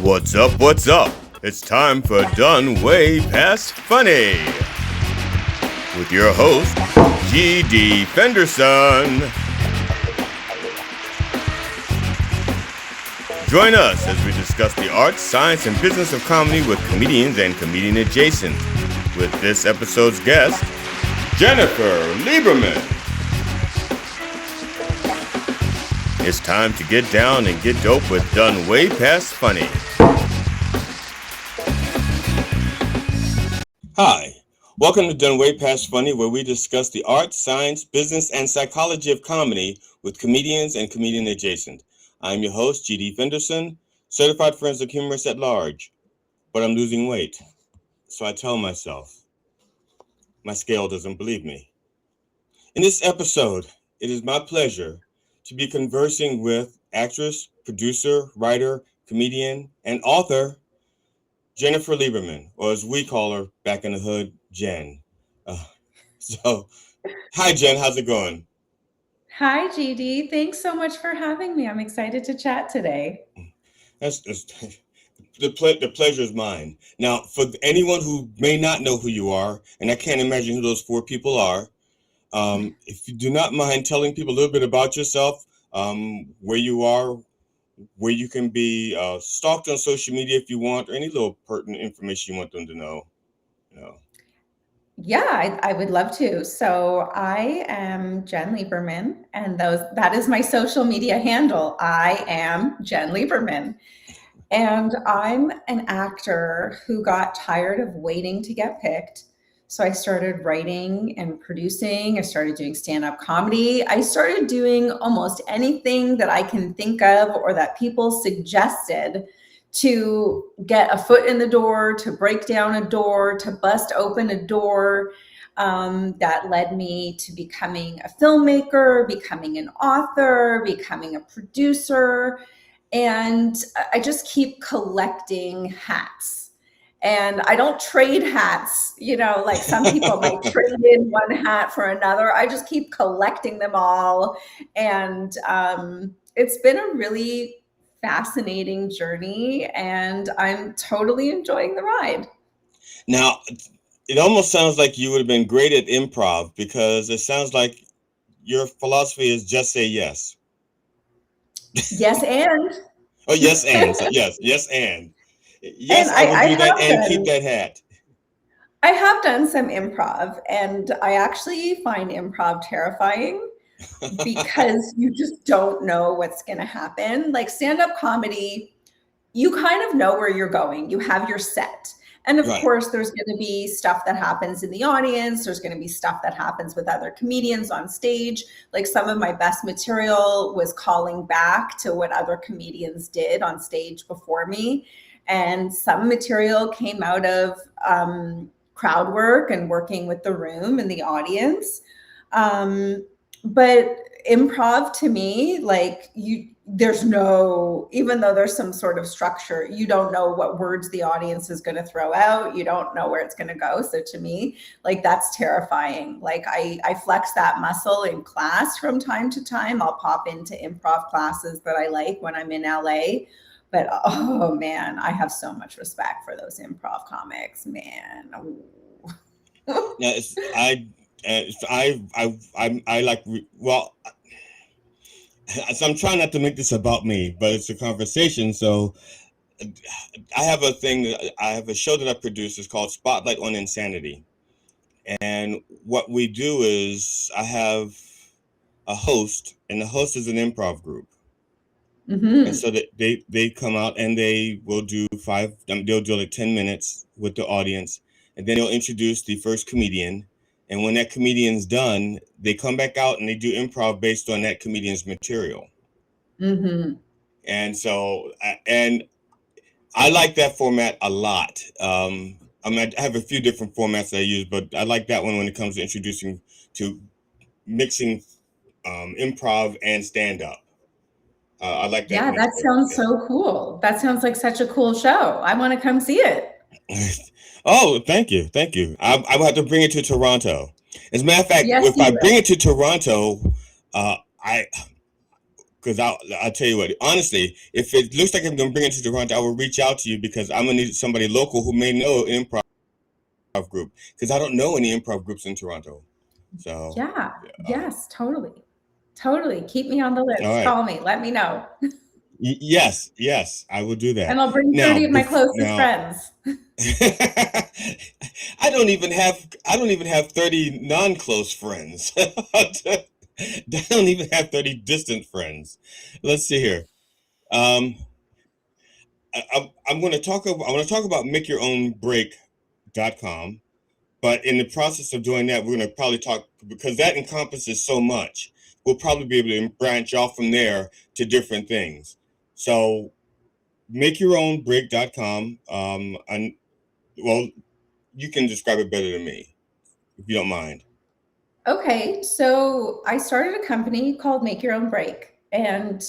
What's up, what's up? It's time for Done Way Past Funny with your host, G.D. Fenderson. Join us as we discuss the art, science, and business of comedy with comedians and comedian adjacent. With this episode's guest, Jennifer Lieberman. It's time to get down and get dope with Done Way Past Funny. Hi, welcome to Done Way Past Funny, where we discuss the art, science, business, and psychology of comedy with comedians and comedian adjacent. I'm your host, G.D. Fenderson, Certified Forensic Humourist at large, but I'm losing weight. So I tell myself, my scale doesn't believe me. In this episode, it is my pleasure to be conversing with actress, producer, writer, comedian, and author, Jennifer Lieberman, or as we call her back in the hood, Jen. Hi, Jen, how's it going? Hi, GD. Thanks so much for having me. I'm excited to chat today. The pleasure is mine. Now, for anyone who may not know who you are, and I can't imagine who those four people are, if you do not mind telling people a little bit about yourself, where you are, where you can be stalked on social media if you want, or any little pertinent information you want them to know. Yeah, I would love to. So I am Jen Lieberman, and that is my social media handle. I am Jen Lieberman. And I'm an actor who got tired of waiting to get picked. So I started writing and producing. I started doing stand-up comedy. I started doing almost anything that I can think of or that people suggested to get a foot in the door, to break down a door, to bust open a door. That led me to becoming a filmmaker, becoming an author, becoming a producer. And I just keep collecting hats. And I don't trade hats, like some people might trade in one hat for another. I just keep collecting them all. And it's been a really fascinating journey, and I'm totally enjoying the ride. Now, it almost sounds like you would have been great at improv, because it sounds like your philosophy is just say yes. Yes, and. Oh, yes, and. So, yes, and. Yes, and I will do that and keep that hat. I have done some improv, and I actually find improv terrifying because you just don't know what's going to happen. Like stand-up comedy, you kind of know where you're going. You have your set. And of course, there's going to be stuff that happens in the audience. There's going to be stuff that happens with other comedians on stage. Like some of my best material was calling back to what other comedians did on stage before me. And some material came out of crowd work and working with the room and the audience. But improv to me, like even though there's some sort of structure, you don't know what words the audience is going to throw out. You don't know where it's going to go. So to me, like that's terrifying. Like I flex that muscle in class from time to time. I'll pop into improv classes that I like when I'm in LA. But oh man, I have so much respect for those improv comics, man. Yeah, so I'm trying not to make this about me, but it's a conversation. So I have a show that I produce. It's called Spotlight on Insanity. And what we do is I have a host, and the host is an improv group. Mm-hmm. And so they come out and they will do they'll do like 10 minutes with the audience, and then they'll introduce the first comedian. And when that comedian's done, they come back out and they do improv based on that comedian's material. Mm-hmm. And so, and I like that format a lot. I have a few different formats that I use, but I like that one when it comes to mixing improv and stand-up. I like that. Yeah, that sounds so cool. That sounds like such a cool show. I want to come see it. Oh, thank you. I will have to bring it to Toronto. As a matter of fact, if I bring it to Toronto, because I'll tell you what, honestly, if it looks like I'm going to bring it to Toronto, I will reach out to you because I'm going to need somebody local who may know an improv group because I don't know any improv groups in Toronto. So, Yeah. um, Yes, totally. Totally. Keep me on the all list. right. Call me. Let me know. Yes, yes, I will do And that. I'll bring Now, 30 of my closest now, friends. I don't even have 30 non-close friends. I don't even have 30 distant friends. Let's see here. Um, I'm going to talk about, I want to talk about makeyourownbreak.com, but in the process of doing that, we're going to probably talk because that encompasses so much. We'll probably be able to branch off from there to different things. So makeyourownbreak.com. And well, you can describe it better than me if you don't mind. Okay, so I started a company called Make Your Own Break. And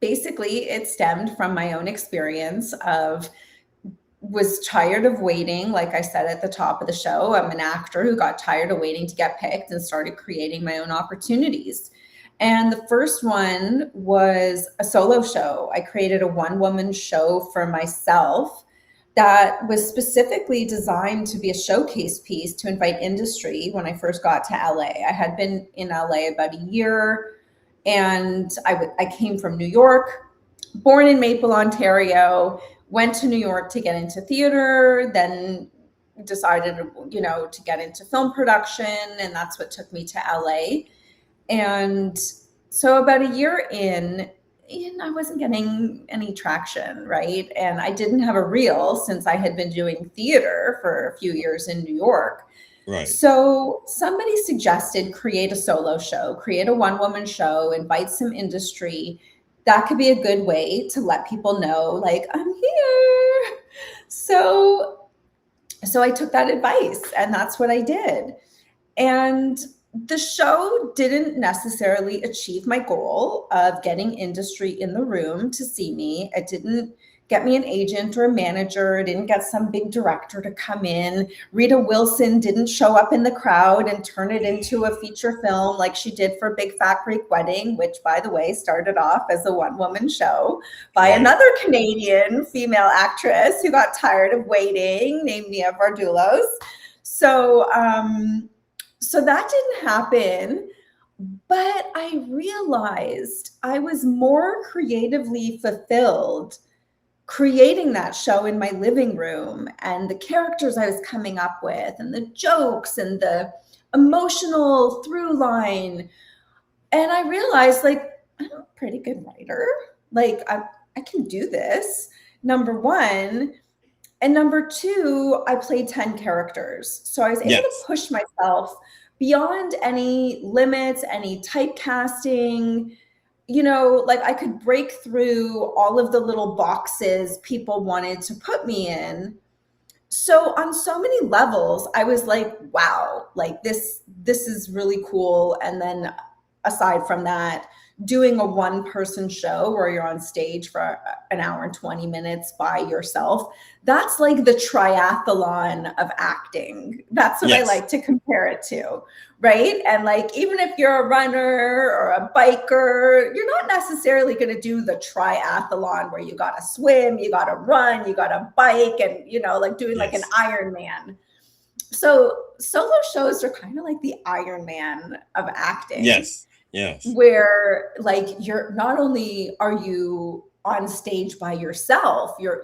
basically, it stemmed from my own experience of was tired of waiting. Like I said at the top of the show, I'm an actor who got tired of waiting to get picked and started creating my own opportunities. And the first one was a solo show. I created a one woman show for myself that was specifically designed to be a showcase piece to invite industry when I first got to LA. I had been in LA about a year, and I came from New York, born in Maple, Ontario, went to New York to get into theater, then decided, to get into film production, and that's what took me to LA. And so about a year in, I wasn't getting any traction, right? And I didn't have a reel since I had been doing theater for a few years in New York. Right. So somebody suggested create a solo show, create a one woman show, invite some industry. That could be a good way to let people know, like, I'm here. So I took that advice and that's what I did. And the show didn't necessarily achieve my goal of getting industry in the room to see me. It didn't get me an agent or a manager. It didn't get some big director to come in. Rita Wilson didn't show up in the crowd and turn it into a feature film like she did for Big Fat Greek Wedding, which, by the way, started off as a one-woman show by Right. another Canadian female actress who got tired of waiting, named Mia Vardulos. So that didn't happen, but I realized I was more creatively fulfilled creating that show in my living room, and the characters I was coming up with and the jokes and the emotional through line. And I realized, like, I'm a pretty good writer. Like, I can do this, number one. And number two, I played 10 characters. So I was able to Yes. push myself beyond any limits, any typecasting. Like, I could break through all of the little boxes people wanted to put me in. So on so many levels, I was like, wow, like this is really cool. And then aside from that, doing a one person show where you're on stage for an hour and 20 minutes by yourself, that's like the triathlon of acting. That's what I Yes. like to compare it to, right? And like, even if you're a runner or a biker, you're not necessarily going to do the triathlon where you got to swim, you got to run, you got to bike, and like doing like an Yes. Ironman. So solo shows are kind of like the Ironman of acting, Yes. Yes. where like you're not only are you on stage by yourself, you're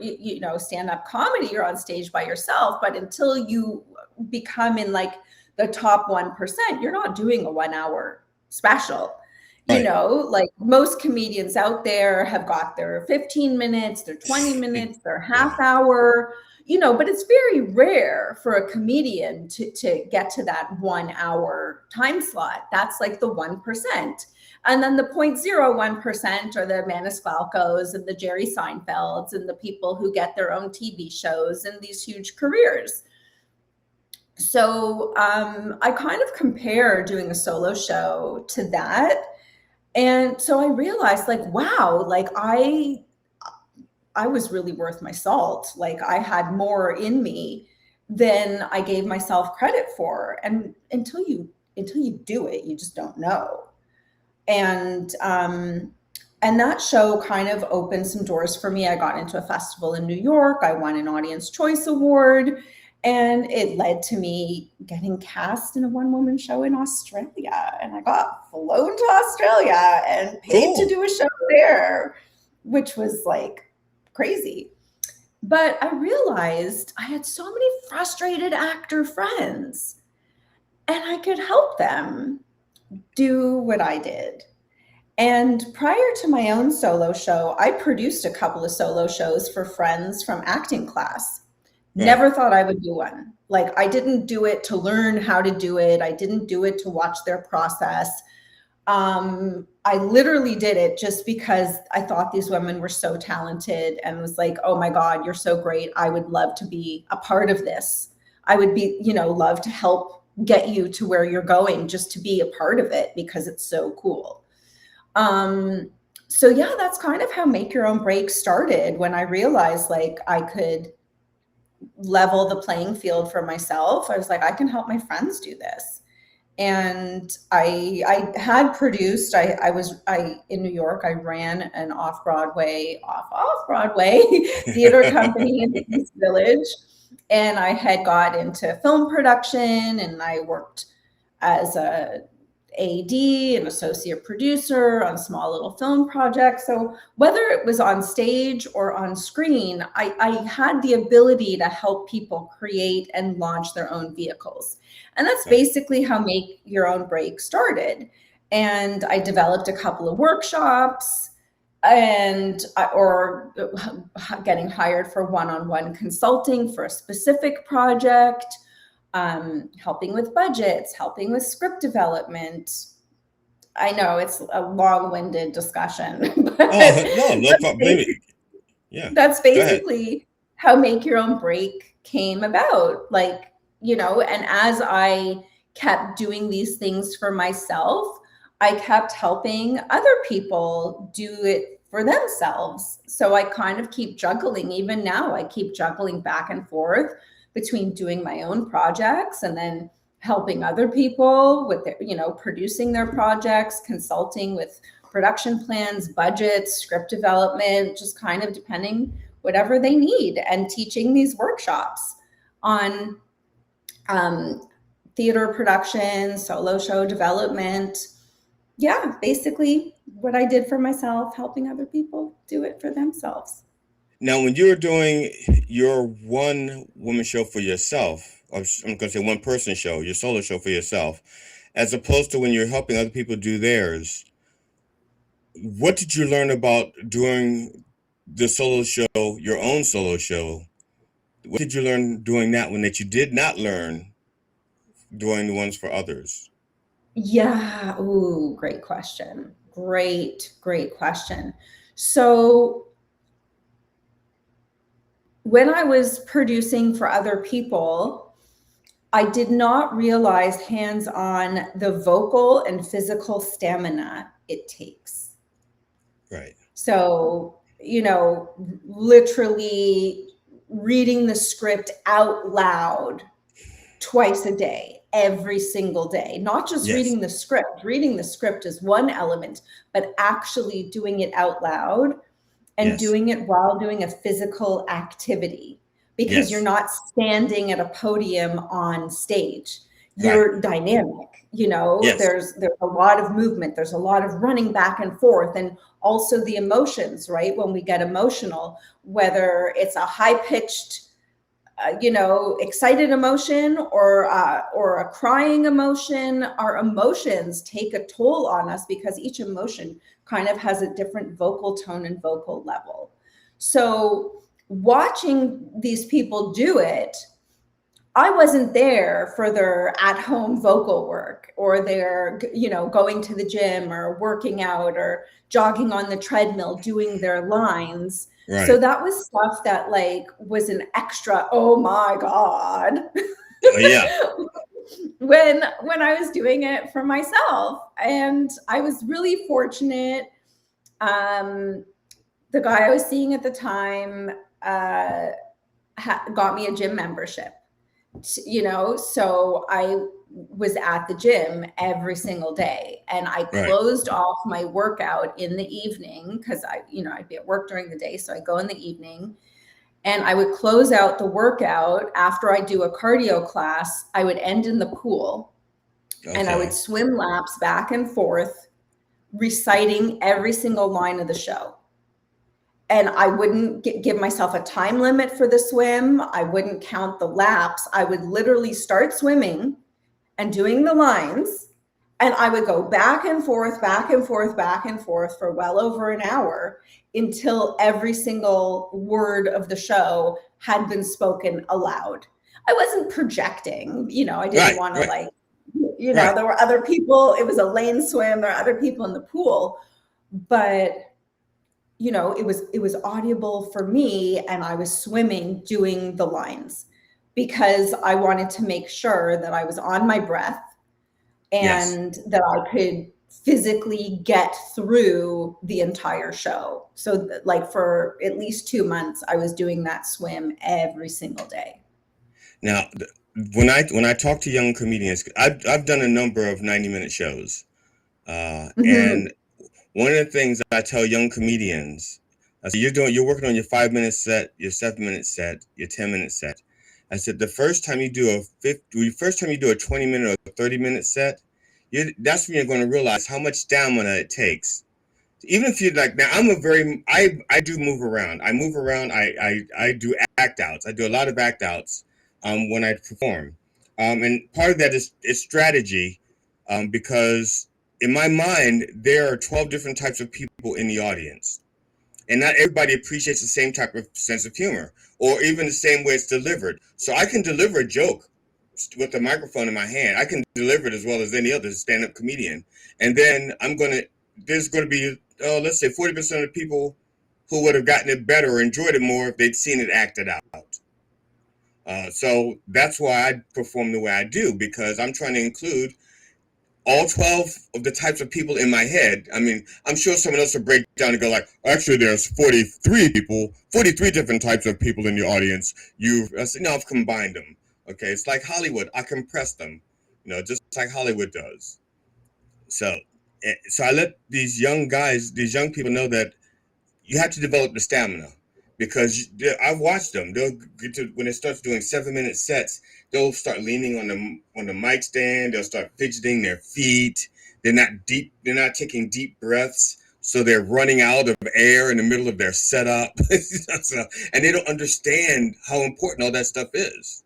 stand-up comedy, you're on stage by yourself, but until you become in like the top 1%, you're not doing a 1 hour special. Right. Like most comedians out there have got their 15 minutes, their 20 minutes, their half Yeah. hour, but it's very rare for a comedian to get to that 1 hour time slot. That's like the 1%. And then the 0.01% are the Maniscalcos and the Jerry Seinfelds and the people who get their own TV shows and these huge careers. So I kind of compare doing a solo show to that. And so I realized, like, wow, like I was really worth my salt. Like, I had more in me than I gave myself credit for. And until you do it, you just don't know. And And that show kind of opened some doors for me. I got into a festival in New York. I won an Audience Choice Award. And it led to me getting cast in a one-woman show in Australia. And I got flown to Australia and paid to Cool. do a show there, which was like crazy. But I realized I had so many frustrated actor friends, and I could help them do what I did. And prior to my own solo show, I produced a couple of solo shows for friends from acting class. Right. Never thought I would do one. Like, I didn't do it to learn how to do it. I didn't do it to watch their process. I literally did it just because I thought these women were so talented and was like, oh my God, you're so great. I would love to be a part of this. I would be, love to help get you to where you're going, just to be a part of it because it's so cool. So yeah, that's kind of how Make Your Own Break started, when I realized like I could level the playing field for myself. I was like, I can help my friends do this. And I had produced, I in New York, I ran an off-Broadway theater company in the East Village. And I had got into film production, and I worked as a AD, an associate producer on small little film projects. So whether it was on stage or on screen, I had the ability to help people create and launch their own vehicles. And that's Right. basically how Make Your Own Break started. And I developed a couple of workshops, and or getting hired for one-on-one consulting for a specific project, helping with budgets, helping with script development. I know it's a long-winded discussion, but Oh no problem. Believe me. Yeah. that's Go ahead. basically how Make Your Own Break came about. Like, and as I kept doing these things for myself, I kept helping other people do it for themselves. So I kind of keep juggling. Even now, I keep juggling back and forth between doing my own projects and then helping other people with their, producing their projects, consulting with production plans, budgets, script development, just kind of depending whatever they need, and teaching these workshops on theater production, solo show development. Yeah, basically what I did for myself, helping other people do it for themselves. Now, when you're doing your one woman show for yourself, or I'm going to say one person show, your solo show for yourself, as opposed to when you're helping other people do theirs, what did you learn about doing the solo show, your own solo show? What did you learn doing that one that you did not learn doing the ones for others? Yeah. Ooh, great question. Great question. So when I was producing for other people, I did not realize hands-on the vocal and physical stamina it takes. Right. So, literally reading the script out loud twice a day, every single day, not just Yes. reading the script. Reading the script is one element, but actually doing it out loud and Yes. doing it while doing a physical activity, because you're Yes. not standing at a podium on stage. Right. You're dynamic. Yes. There's a lot of movement, there's a lot of running back and forth, and also the emotions, right? When we get emotional, whether it's a high pitched excited emotion or a crying emotion, our emotions take a toll on us because each emotion kind of has a different vocal tone and vocal level. So watching these people do it, I wasn't there for their at-home vocal work, or their, going to the gym or working out or jogging on the treadmill, doing their lines. So Right. that was stuff that like was an extra, oh my God, Oh, yeah. when I was doing it for myself. And I was really fortunate. The guy I was seeing at the time got me a gym membership. So I was at the gym every single day, and I Right. closed off my workout in the evening because I'd be at work during the day, so I go in the evening, and I would close out the workout after I do a cardio class. I would end in the pool, and I would Okay. swim laps back and forth, reciting every single line of the show. And I wouldn't give myself a time limit for the swim. I wouldn't count the laps. I would literally start swimming and doing the lines, and I would go back and forth, back and forth, back and forth for well over an hour until every single word of the show had been spoken aloud. I wasn't projecting, I didn't Right. want to Right. like, Right. there were other people. It was a lane swim. There are other people in the pool, but it was audible for me, and I was swimming doing the lines because I wanted to make sure that I was on my breath Yes. and that I could physically get through the entire show. So like for at least 2 months, I was doing that swim every single day. Now, when I talk to young comedians, I've done a number of 90-minute shows, Mm-hmm. and one of the things I tell young comedians, I said, you're working on your 5 minute set, your 7 minute set, your 10 minute set. I said the first time you do a 20 minute or 30 minute set, that's when you're going to realize how much stamina it takes. Even if you're like, now I do move around. I move around. I do act outs. I do a lot of act outs when I perform. And part of that is strategy, because in my mind, there are 12 different types of people in the audience. And not everybody appreciates the same type of sense of humor or even the same way it's delivered. So I can deliver a joke with a microphone in my hand. I can deliver it as well as any other stand-up comedian. And then there's going to be, let's say 40% of the people who would have gotten it better or enjoyed it more if they'd seen it acted out. So that's why I perform the way I do, because I'm trying to include all 12 of the types of people in my head. I mean, I'm sure someone else will break down and go like, actually, there's 43 different types of people in the audience. I said, no, I've combined them. Okay, it's like Hollywood. I compress them, just like Hollywood does. So, so I let these young people know that you have to develop the stamina, because I've watched them. They'll get to when it starts doing 7 minute sets. They'll start leaning on the mic stand. They'll start fidgeting their feet. They're not taking deep breaths, so they're running out of air in the middle of their setup. And they don't understand how important all that stuff is.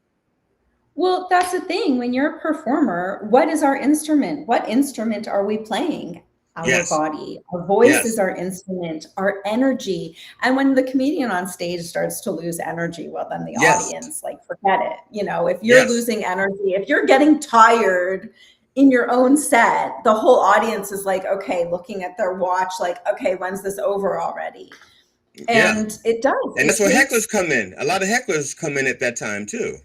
Well, that's the thing. When you're a performer, what is our instrument? What instrument are we playing? Our Yes, body. Our voice is yes, our instrument, our energy. And when the comedian on stage starts to lose energy, well, then the yes, audience, like, forget it. If you're yes, losing energy, if you're getting tired in your own set, the whole audience is like, okay, looking at their watch, like, okay, when's this over already? yeah. And it does. And It that's where takes hecklers come in. A lot of hecklers come in at that time too.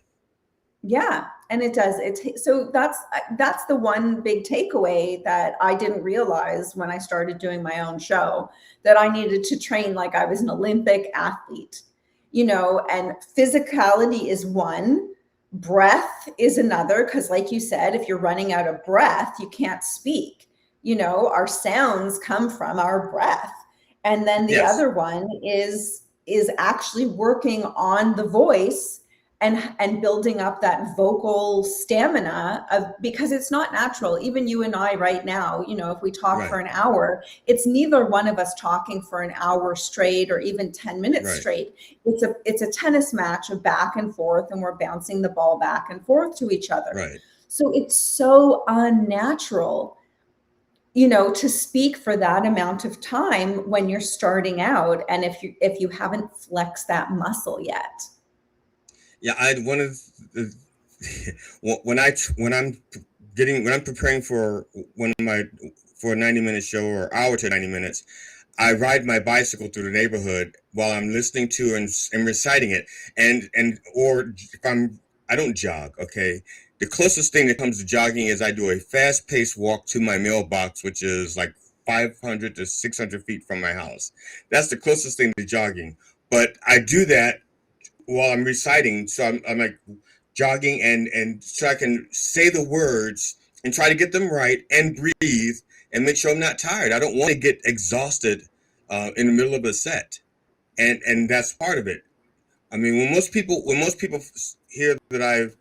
Yeah, and it does. So that's the one big takeaway that I didn't realize when I started doing my own show, that I needed to train like I was an Olympic athlete. And physicality is one, breath is another, because like you said, if you're running out of breath, you can't speak. Our sounds come from our breath. And then the Yes, other one is actually working on the voice and building up that vocal stamina, because it's not natural. Even you and I right now, if we talk right, for an hour, it's neither one of us talking for an hour straight or even 10 minutes right, straight. It's a tennis match of back and forth, and we're bouncing the ball back and forth to each other. right. So it's so unnatural, to speak for that amount of time when you're starting out, and if you haven't flexed that muscle yet. Yeah, I one of the when I'm preparing for one of my for a 90-minute show or hour to 90 minutes, I ride my bicycle through the neighborhood while I'm listening to and reciting it, or if I don't jog. Okay, the closest thing that comes to jogging is I do a fast-paced walk to my mailbox, which is like 500 to 600 feet from my house. That's the closest thing to jogging. But I do that while I'm reciting. So I'm like jogging, and so I can say the words and try to get them right and breathe and make sure I'm not tired. I don't want to get exhausted in the middle of a set, and that's part of it. I mean, when most people hear that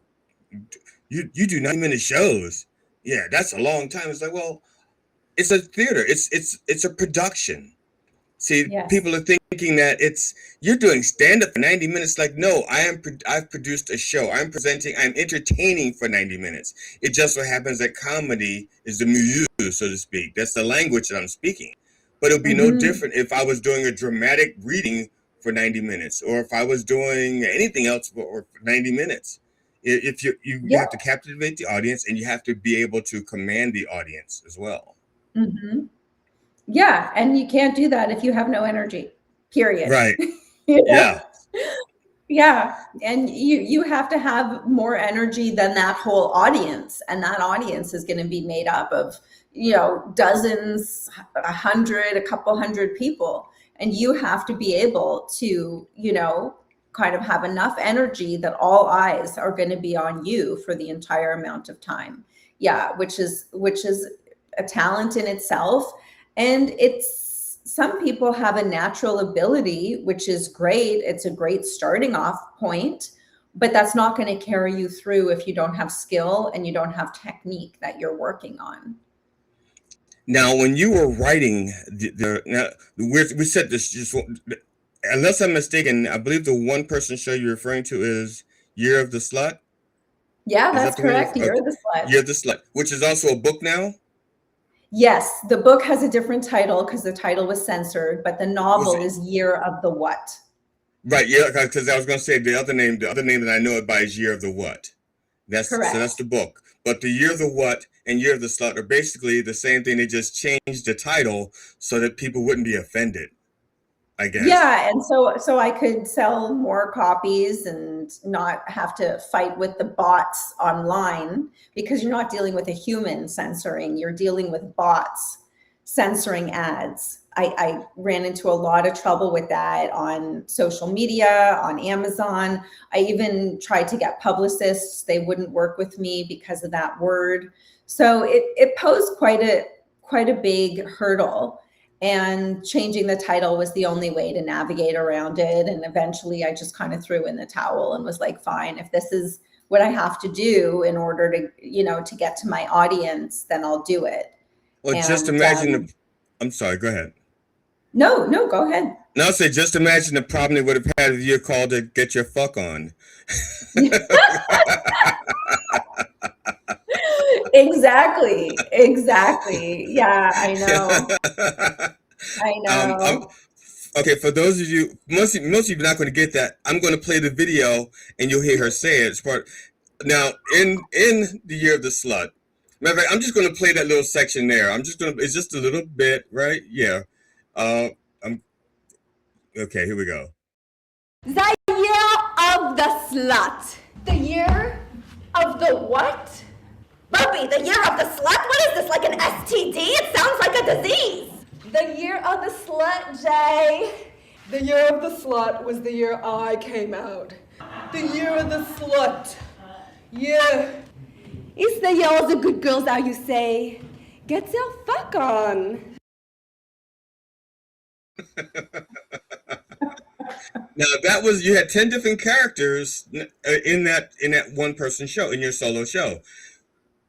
you do 90-minute shows, yeah, that's a long time. It's like, well, it's a theater. It's a production. See, Yes. people are thinking that it's you're doing stand up for 90 minutes. Like, no, I've produced a show. I'm presenting. I'm entertaining for 90 minutes. It just so happens that comedy is the muse, so to speak. That's the language that I'm speaking. But it would be no Mm-hmm. different if I was doing a dramatic reading for 90 minutes, or if I was doing anything else for 90 minutes. If you Yeah. have to captivate the audience, and you have to be able to command the audience as well. Mm-hmm. Yeah, and you can't do that if you have no energy. Period. Right. You know? Yeah. Yeah, and you have to have more energy than that whole audience, and that audience is going to be made up of, dozens, 100, a couple hundred people, and you have to be able to, kind of have enough energy that all eyes are going to be on you for the entire amount of time. Yeah, which is a talent in itself, and some people have a natural ability, which is great. It's a great starting off point, but that's not going to carry you through if you don't have skill and you don't have technique that you're working on. Now, when you were writing now we said this just unless I'm mistaken, I believe the one person show you're referring to is Year of the Slut. Yeah, Is that that's the one correct. you're You're okay? the slut. Year of the Slut, which is also a book now. Yes, the book has a different title because the title was censored, but the Was novel it is Year of the What. right? Yeah, because I was going to say the other name that I know it by is Year of the What. That's Correct. the book. But the Year of the What and Year of the Slut are basically the same thing. They just changed the title so that people wouldn't be offended, I guess. Yeah, and so I could sell more copies and not have to fight with the bots online, because you're not dealing with a human censoring, you're dealing with bots censoring ads. I ran into a lot of trouble with that on social media, on Amazon. I even tried to get publicists. They wouldn't work with me because of that word. So it posed quite a big hurdle, and changing the title was the only way to navigate around it. And eventually I just kind of threw in the towel and was like, fine, if this is what I have to do in order to, to get to my audience, then I'll do it. Well, just And imagine the. I'm sorry. Go ahead. no, go ahead. No, I'll say just imagine the problem they would have had if you called to get your fuck on. Exactly. Yeah, I know. I I'm know. okay. For those of you, most of you are not going to get that. I'm going to play the video, and you'll hear her say it. It's part now in the Year of the Slut. Matter of fact, I'm just going to play that little section there. I'm just going to. It's just a little bit, right? Yeah. I'm okay. Here we go. The year of the slut. The year of the what? Bubby, the year of the slut? What is this, like an STD? It sounds like a disease. The year of the slut, Jay. The year of the slut was the year I came out. The year of the slut. Yeah. It's the year of the good girls, how you say. Get your fuck on. Now that was you had 10 different characters in that one person show in your solo show.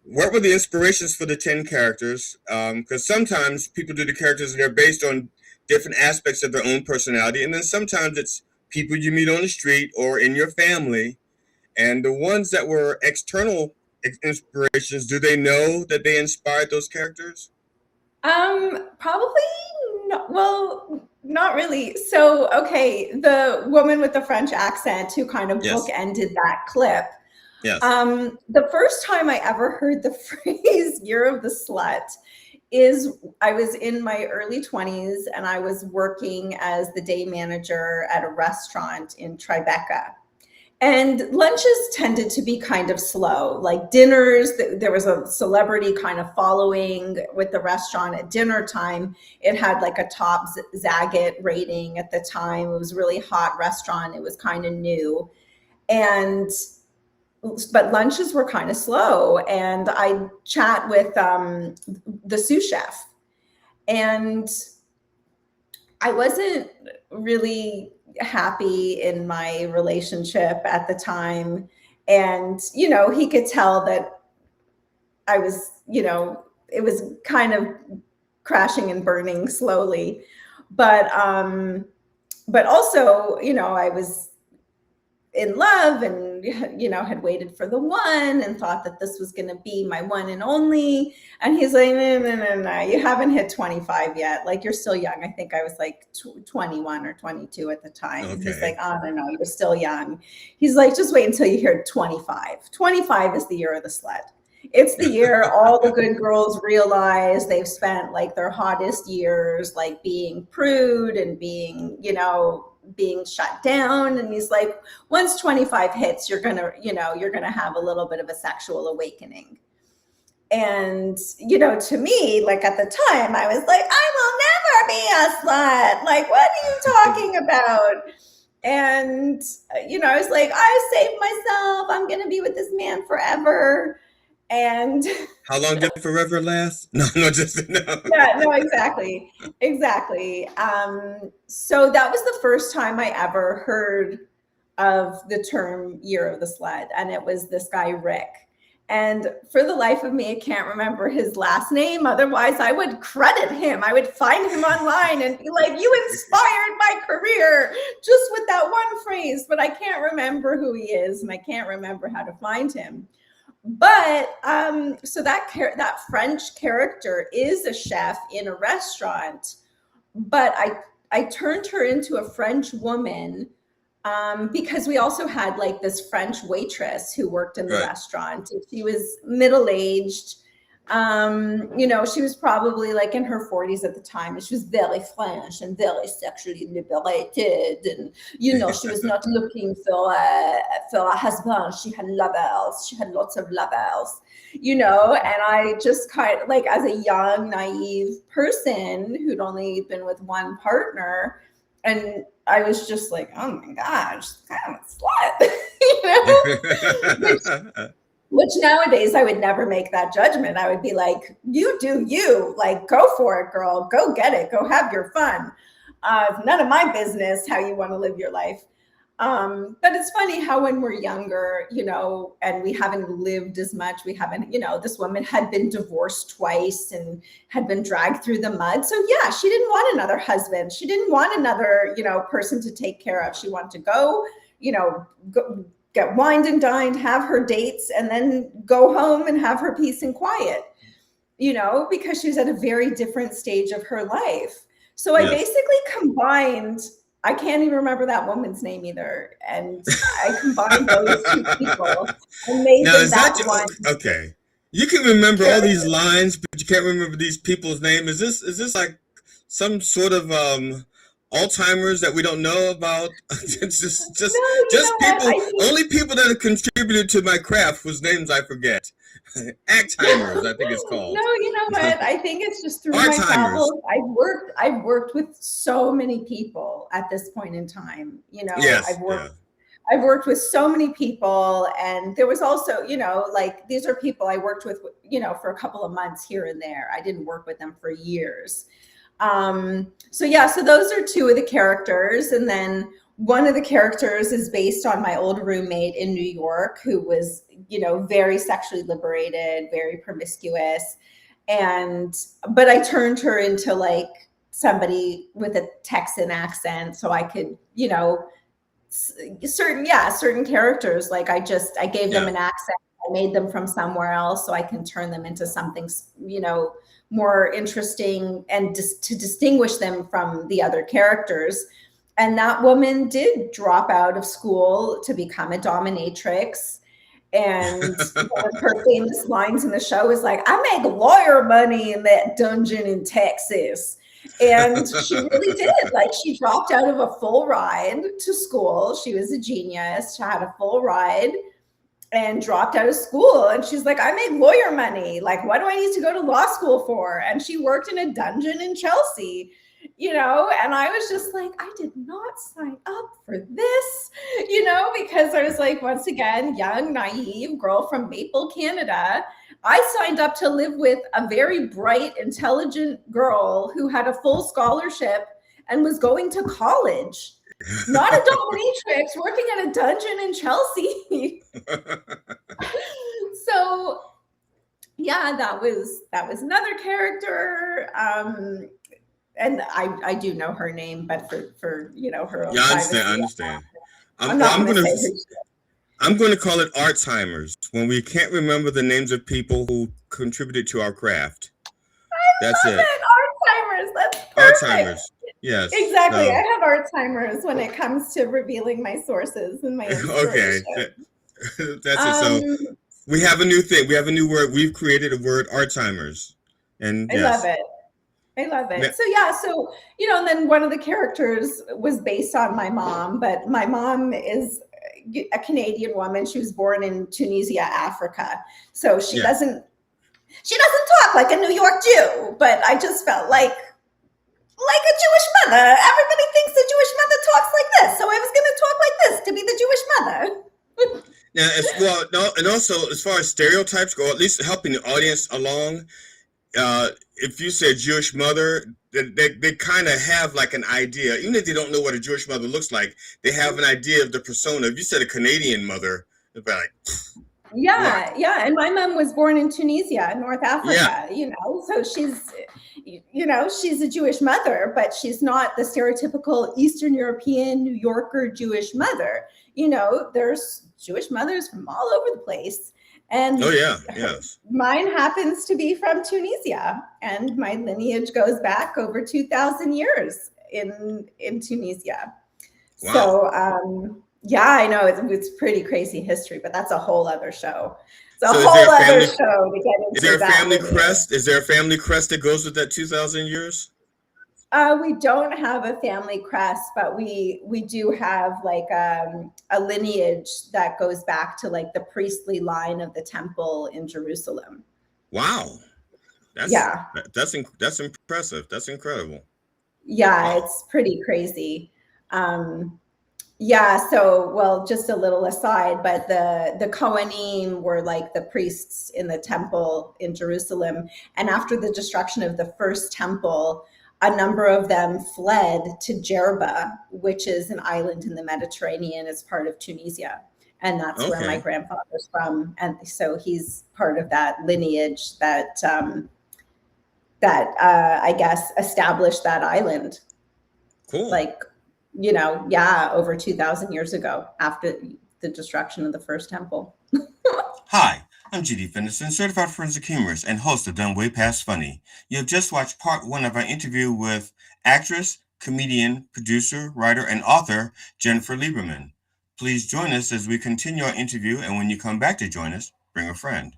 What were the inspirations for the 10 characters? Because sometimes people do the characters and they're based on different aspects of their own personality, and then sometimes it's people you meet on the street or in your family. And the ones that were external inspirations, do they know that they inspired those characters? Probably not. Well, not really. So, okay, the woman with the French accent who kind of Yes. bookended that clip. Yes. The first time I ever heard the phrase "Year of the Slut" is I was in my early 20s and I was working as the day manager at a restaurant in Tribeca. And lunches tended to be kind of slow, like dinners. There was a celebrity kind of following with the restaurant at dinner time. It had like a top Zagat rating at the time. It was a really hot restaurant. It was kind of new. And but lunches were kind of slow, and I chat with the sous chef, and I wasn't really happy in my relationship at the time. And, he could tell that I was, it was kind of crashing and burning slowly. But also, I was in love and, had waited for the one and thought that this was going to be my one and only. And he's like, no, you haven't hit 25 yet. Like, you're still young. I think I was like 21 or 22 at the time. Okay. He's like, oh, no, you're still young. He's like, just wait until you hear 25. 25 is the year of the slut. It's the year all the good girls realize they've spent like their hottest years, like being prude and being, being shut down. And he's like, once 25 hits, you're gonna have a little bit of a sexual awakening. And, to me, like at the time, I was like, I will never be a slut. Like, what are you talking about? And, I was like, I saved myself. I'm going to be with this man forever. And how long did forever last? No, just no. Yeah, no, exactly. So that was the first time I ever heard of the term Year of the Slut, and it was this guy Rick. And for the life of me, I can't remember his last name. Otherwise, I would credit him. I would find him online and be like, "You inspired my career," just with that one phrase. But I can't remember who he is, and I can't remember how to find him. But so that French character is a chef in a restaurant, but I turned her into a French woman because we also had like this French waitress who worked in the restaurant. She was middle-aged. She was probably like in her 40s at the time, and she was very French and very sexually liberated. And, she was not looking for a husband. She had lovers. She had lots of lovers, and I just kind of like, as a young, naive person who'd only been with one partner, and I was just like, oh my gosh, kind of a slut, Which nowadays I would never make that judgment. I would be like, you do you, like, go for it, girl, go get it, go have your fun. It's none of my business how you want to live your life. But it's funny how when we're younger, and we haven't lived as much, we haven't, this woman had been divorced twice and had been dragged through the mud. So yeah, she didn't want another husband. She didn't want another, person to take care of. She wanted to go, get wined and dined, have her dates, and then go home and have her peace and quiet, because she was at a very different stage of her life. So I basically combined, I can't even remember that woman's name either. And I combined those two people and made them that one. Okay. You can remember all these lines, but you can't remember these people's name. Is this like some sort of Alzheimer's that we don't know about? just people, only people that have contributed to my craft whose names I forget. Alzheimer's, I think it's called. No, you know what? I think it's just through my travels. I've worked with so many people at this point in time. I've worked with so many people, and there was also, like, these are people I worked with, for a couple of months here and there. I didn't work with them for years. So those are two of the characters. And then one of the characters is based on my old roommate in New York, who was, very sexually liberated, very promiscuous. But I turned her into like somebody with a Texan accent, so I could, certain characters, like I gave them an accent. I made them from somewhere else so I can turn them into something, more interesting and to distinguish them from the other characters. And that woman did drop out of school to become a dominatrix. And one of her famous lines in the show is like, I make lawyer money in that dungeon in Texas. And she really did. Like, she dropped out of a full ride to school. She was a genius. She had a full ride and dropped out of school. And she's like, I make lawyer money. Like, what do I need to go to law school for? And she worked in a dungeon in Chelsea, and I was just like, I did not sign up for this, because I was like, once again, young, naive girl from Maple, Canada. I signed up to live with a very bright, intelligent girl who had a full scholarship and was going to college. Not a dominatrix working at a dungeon in Chelsea. So yeah, that was another character. And I do know her name, but for her own privacy, I understand. I'm not going to say who she is. I'm going to call it Alzheimer's when we can't remember the names of people who contributed to our craft. That's it. Alzheimer's. That's perfect. Alzheimer's. Yes. Exactly. I have Alzheimer's when it comes to revealing my sources and my inspiration. Okay. That's it. So we have a new thing. We have a new word. We've created a word, Alzheimer's. And I love it. I love it. So and then one of the characters was based on my mom, but my mom is a Canadian woman. She was born in Tunisia, Africa. So she doesn't talk like a New York Jew, but I just felt like a Jewish mother. Everybody thinks the Jewish mother talks like this. So I was going to talk like this to be the Jewish mother. Yeah, and also as far as stereotypes go, at least helping the audience along, if you say Jewish mother, they kind of have like an idea, even if they don't know what a Jewish mother looks like, they have an idea of the persona. If you said a Canadian mother, they'd be like, yeah. And my mom was born in Tunisia, North Africa, so she's a Jewish mother, but she's not the stereotypical Eastern European New Yorker Jewish mother. There's Jewish mothers from all over the place. And mine happens to be from Tunisia, and my lineage goes back over 2,000 years in Tunisia. Wow. So, I know it's pretty crazy history, but that's a whole other show. It's a whole other show to get into. Is there a family crest? Is there a family crest that goes with that 2,000 years? We don't have a family crest, but we do have like a lineage that goes back to like the priestly line of the temple in Jerusalem. Wow. That's impressive. That's incredible. Yeah, wow. It's pretty crazy. Just a little aside, but the Kohanim were like the priests in the temple in Jerusalem. And after the destruction of the first temple, a number of them fled to Jerba, which is an island in the Mediterranean as part of Tunisia. And that's where my grandfather's from. And so he's part of that lineage that I guess established that island. Cool. Over 2,000 years ago after the destruction of the first temple. Hi. I'm G.D. Fenderson, Certified Forensic Humorist and host of Done Way Past Funny. You have just watched part 1 of our interview with actress, comedian, producer, writer, and author Jennifer Lieberman. Please join us as we continue our interview, and when you come back to join us, bring a friend.